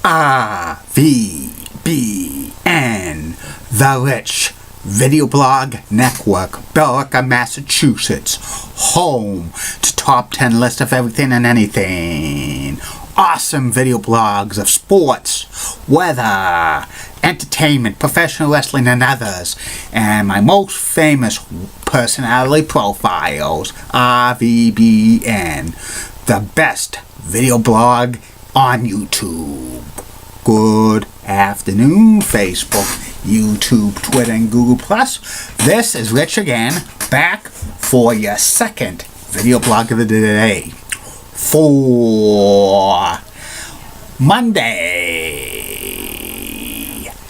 RVBN, The Rich Video Blog Network, Billerica, Massachusetts, home to top 10 list of everything and anything. Awesome video blogs of sports, weather, entertainment, professional wrestling, and others. And my most famous personality profiles, RVBN, the best video blog on YouTube. Good afternoon, Facebook, YouTube, Twitter, and Google+. This is Rich again, back for your second video blog of the day. For Monday,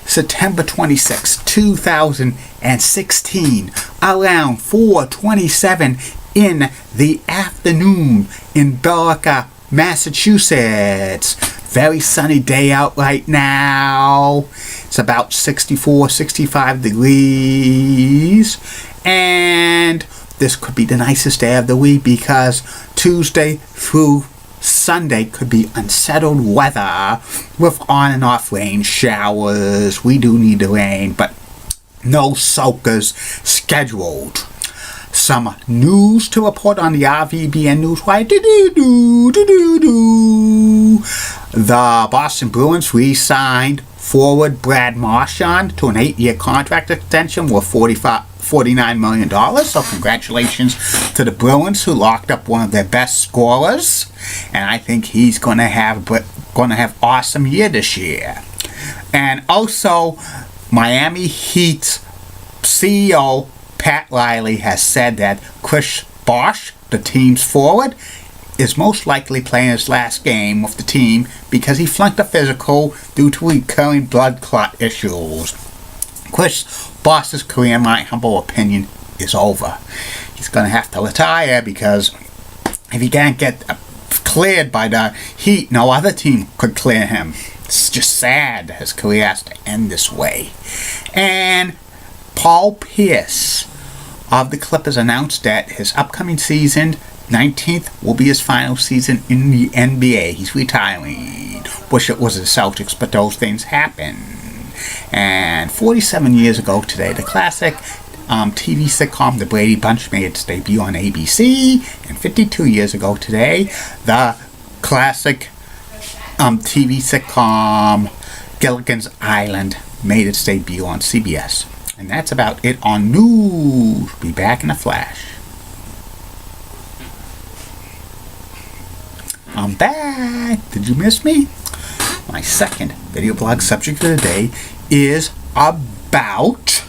September 26, 2016, around 4:27 in the afternoon in Billerica, Massachusetts. Very sunny day out right now. It's about 64, 65 degrees. And this could be the nicest day of the week because Tuesday through Sunday could be unsettled weather with on and off rain showers. We do need the rain, but no soakers scheduled. Some news to report on the RVBN Newswire. The Boston Bruins re-signed forward Brad Marchand to an 8-year contract extension worth $49 million. So congratulations to the Bruins, who locked up one of their best scorers, and I think he's going to have awesome year this year. And also, Miami Heat's CEO Pat Riley has said that Chris Bosh, the team's forward, is most likely playing his last game with the team because he flunked a physical due to recurring blood clot issues. Chris Bosh's career, in my humble opinion, is over. He's going to have to retire because if he can't get cleared by the Heat, no other team could clear him. It's just sad his career has to end this way. And Paul Pierce of the Clippers announced that his upcoming season, 19th, will be his final season in the NBA. He's retiring. Wish it was the Celtics, but those things happen. And 47 years ago today, the classic TV sitcom The Brady Bunch made its debut on ABC. And 52 years ago today, the classic TV sitcom Gilligan's Island made its debut on CBS. And that's about it on news. Be back in a flash. I'm back. Did you miss me? My second video blog subject of the day is about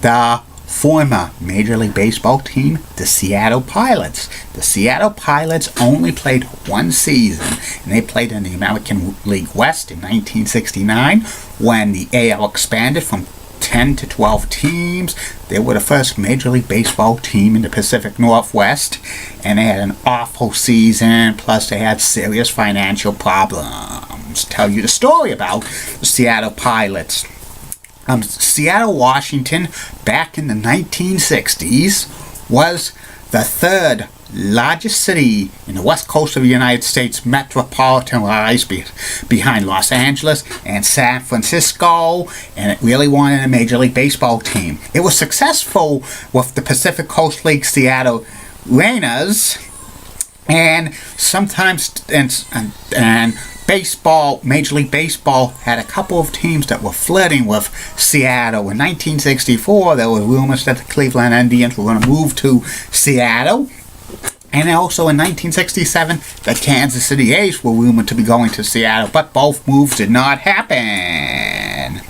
the former Major League Baseball team, the Seattle Pilots. The Seattle Pilots only played one season, and they played in the American League West in 1969 when the AL expanded from 10 to 12 teams. They were the first Major League Baseball team in the Pacific Northwest, and they had an awful season, plus they had serious financial problems. Tell you the story about the Seattle Pilots. Seattle, Washington, back in the 1960s, was the third largest city in the west coast of the United States metropolitan-wise, behind Los Angeles and San Francisco, and it really wanted a Major League Baseball team. It was successful with the Pacific Coast League Seattle Rainers, and sometimes and baseball, Major League Baseball had a couple of teams that were flirting with Seattle. In 1964, there were rumors that the Cleveland Indians were going to move to Seattle. And also in 1967, the Kansas City A's were rumored to be going to Seattle, but both moves did not happen.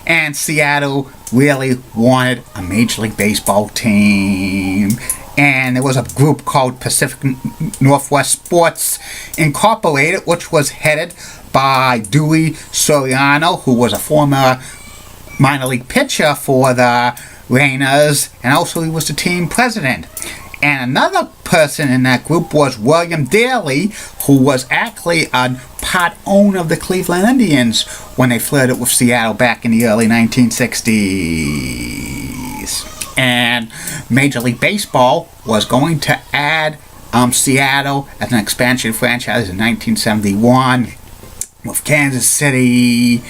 And Seattle really wanted a Major League Baseball team. And there was a group called Pacific Northwest Sports Incorporated, which was headed by Dewey Soriano, who was a former minor league pitcher for the Rainers, and also he was the team president. And another person in that group was William Daly, who was actually a part owner of the Cleveland Indians when they flirted with Seattle back in the early 1960s. And Major League Baseball was going to add Seattle as an expansion franchise in 1971. with Kansas City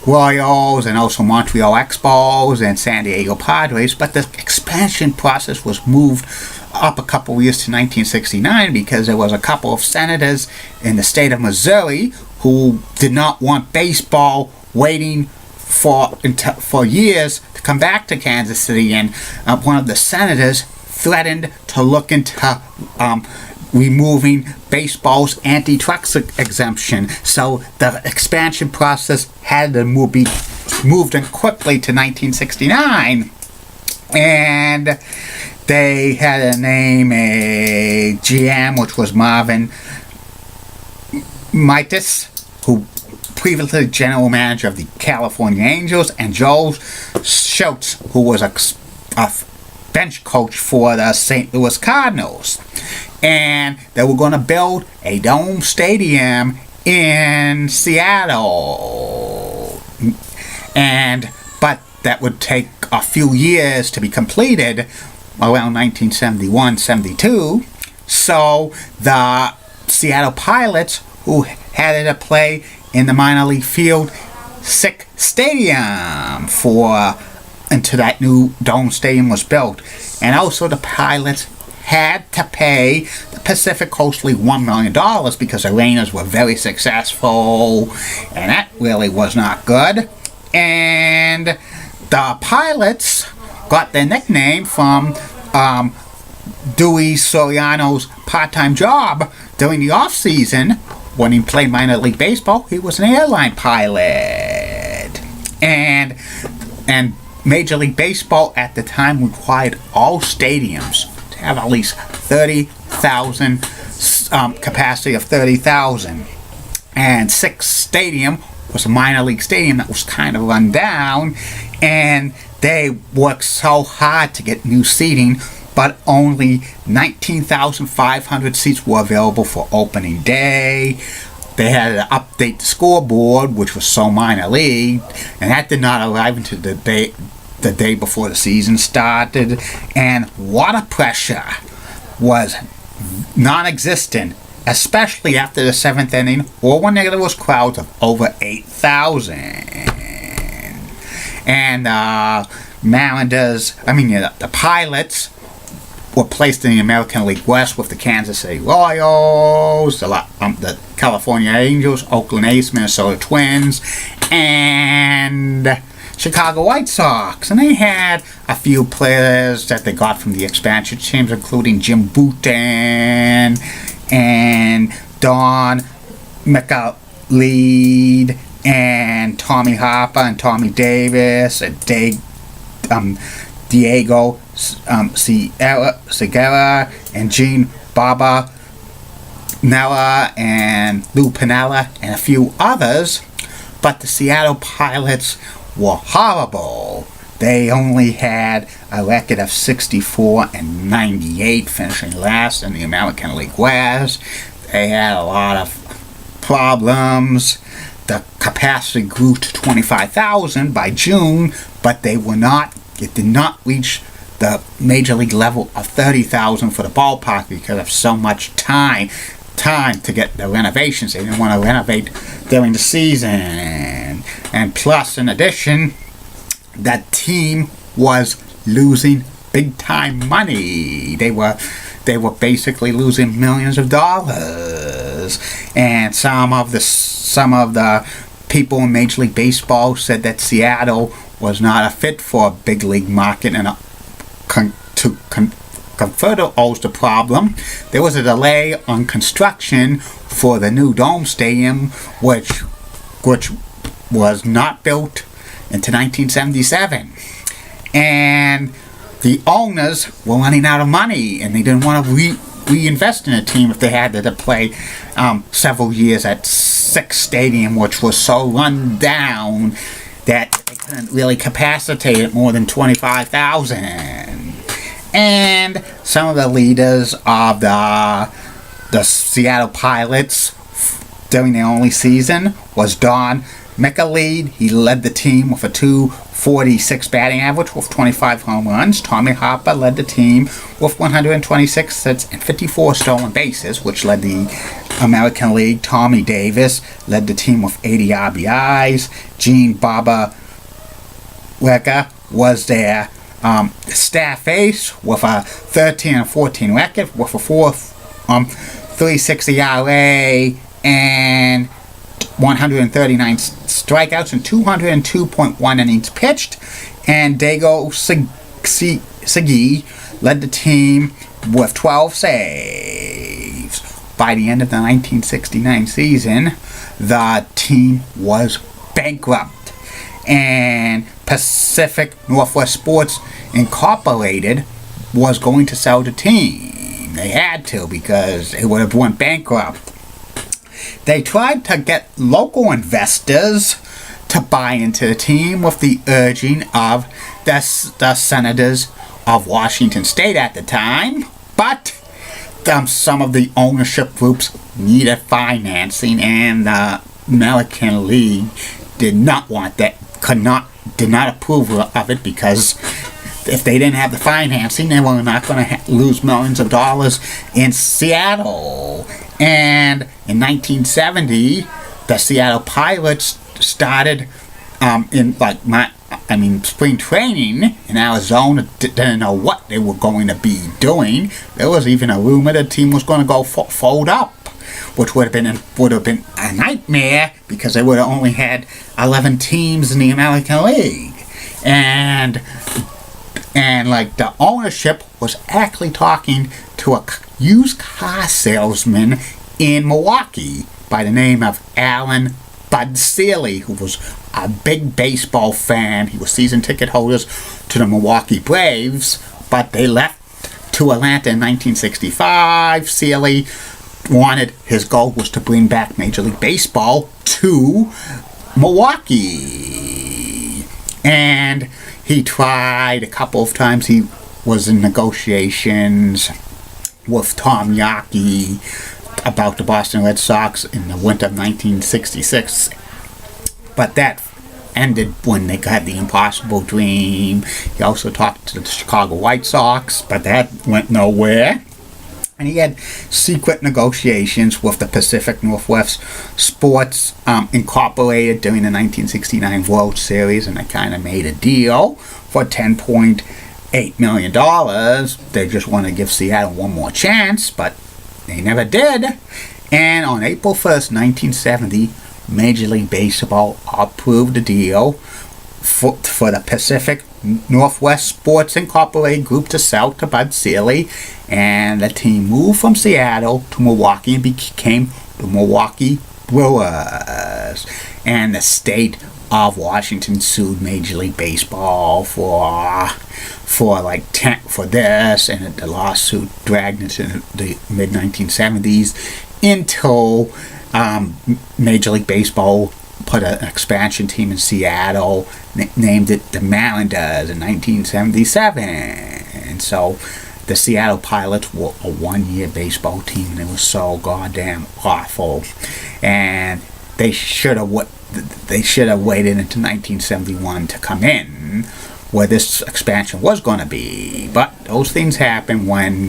Royals and also Montreal Expos and San Diego Padres, but the expansion process was moved up a couple of years to 1969 because there was a couple of senators in the state of Missouri who did not want baseball waiting for years to come back to Kansas City, and one of the senators threatened to look into removing baseball's antitrust exemption. So the expansion process had to be moved in quickly to 1969, and they had to name a GM, which was Marvin Mitis, who previously general manager of the California Angels, and Joe Schultz, who was a bench coach for the St. Louis Cardinals. And they were going to build a dome stadium in Seattle, but that would take a few years to be completed, around 1971-72. So the Seattle Pilots, who had to play in the minor league field, Sick Stadium until that new dome stadium was built. And also the Pilots had to pay the Pacific Coast League $1 million because the Rainers were very successful, and that really was not good. And the Pilots got their nickname from Dewey Soriano's part-time job during the off-season. When he played minor league baseball, he was an airline pilot. And Major League Baseball at the time required all stadiums to have at least 30,000 capacity of 30,000. And Sick Stadium was a minor league stadium that was kind of run down, and they worked so hard to get new seating, but only 19,500 seats were available for opening day. They had to update the scoreboard, which was so minor league, and that did not arrive until the day before the season started. And water pressure was non-existent, especially after the 7th inning, or when there was crowds of over 8,000. And the Pilots were placed in the American League West with the Kansas City Royals, the California Angels, Oakland A's, Minnesota Twins, and Chicago White Sox. And they had a few players that they got from the expansion teams, including Jim Bouton and Don McAleed and Tommy Harper and Tommy Davis and Diego Segura and Gene Barbanella and Lou Piniella and a few others. But the Seattle Pilots were horrible. They only had a record of 64-98, finishing last in the American League West. They had a lot of problems. The capacity grew to 25,000 by June, but it did not reach the major league level of 30,000 for the ballpark because of so much time to get the renovations. They didn't want to renovate during the season. And plus, in addition, that team was losing big time money. They were basically losing millions of dollars. And some of the people in Major League Baseball said that Seattle was not a fit for a big league market, and to further owes the problem, there was a delay on construction for the new dome stadium, which was not built until 1977. And the owners were running out of money, and they didn't want to reinvest in a team if they had to play several years at Sick Stadium, which was so run down that they couldn't really capacitate it more than 25,000. And some of the leaders of the Seattle Pilots during their only season was Don make a lead. He led the team with a .246 batting average with 25 home runs. Tommy Harper led the team with 126 hits and 54 stolen bases, which led the American League. Tommy Davis led the team with 80 RBIs. Gene Barber-Wecker was their staff ace with a 13-14 record with a 3.60 ERA and 139 strikeouts and 202.1 innings pitched. And Dago Sagi led the team with 12 saves. By the end of the 1969 season, the team was bankrupt, and Pacific Northwest Sports Incorporated was going to sell the team. They had to, because it would have went bankrupt. They tried to get local investors to buy into the team with the urging of the senators of Washington State at the time, but some of the ownership groups needed financing, and the American League did not want that, did not approve of it, because if they didn't have the financing, they were not going to lose millions of dollars in Seattle. And in 1970, the Seattle Pilots started spring training in Arizona. Didn't know what they were going to be doing. There was even a rumor the team was going to go fold up, which would have been a nightmare, because they would have only had 11 teams in the American League. And the ownership was actually talking to a used car salesman in Milwaukee by the name of Alan Bud Seeley, who was a big baseball fan. He was season ticket holders to the Milwaukee Braves, but they left to Atlanta in 1965. Seeley his goal was to bring back Major League Baseball to Milwaukee. And he tried a couple of times. He was in negotiations with Tom Yawkey about the Boston Red Sox in the winter of 1966. But that ended when they got the Impossible Dream. He also talked to the Chicago White Sox, but that went nowhere. And he had secret negotiations with the Pacific Northwest Sports Incorporated during the 1969 World Series, and they kind of made a deal for $10.8 million. They just want to give Seattle one more chance, but they never did. And on April 1st, 1970, Major League Baseball approved the deal for the Pacific Northwest Sports Incorporated group to sell to Bud Seeley, and the team moved from Seattle to Milwaukee and became the Milwaukee Brewers. And the state of Washington sued Major League Baseball for this, and the lawsuit dragged into the mid-1970s until Major League Baseball put an expansion team in Seattle, named it the Mariners in 1977. And so the Seattle Pilots were a one-year baseball team, and it was so goddamn awful. And they should have waited until 1971 to come in, where this expansion was going to be. But those things happen when,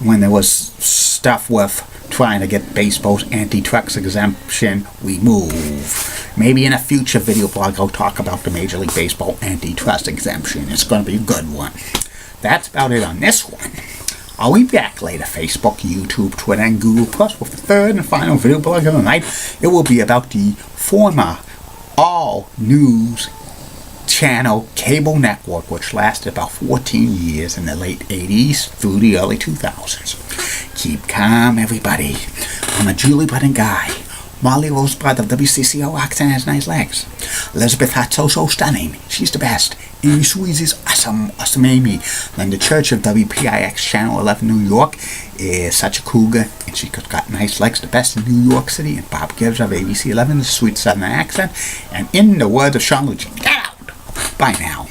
when there was stuff with trying to get baseball's antitrust exemption removed. Maybe in a future video blog I'll talk about the Major League Baseball antitrust exemption. It's going to be a good one. That's about it on this one. I'll be back later, Facebook, YouTube, Twitter, and Google Plus, with the third and final video blog of the night. It will be about the former All News Channel cable network, which lasted about 14 years in the late 80s through the early 2000s. Keep calm, everybody. I'm a Julie Button guy. Molly Rosebud of WCCO accent has nice legs. Elizabeth Hatso so stunning. She's the best. Amy Sweezy is awesome Amy. Linda Church of WPIX Channel 11 New York is such a cougar, and she's got nice legs, the best in New York City. And Bob Gibbs of ABC 11, the sweet southern accent. And in the words of Sean Lucci, get out! Bye now.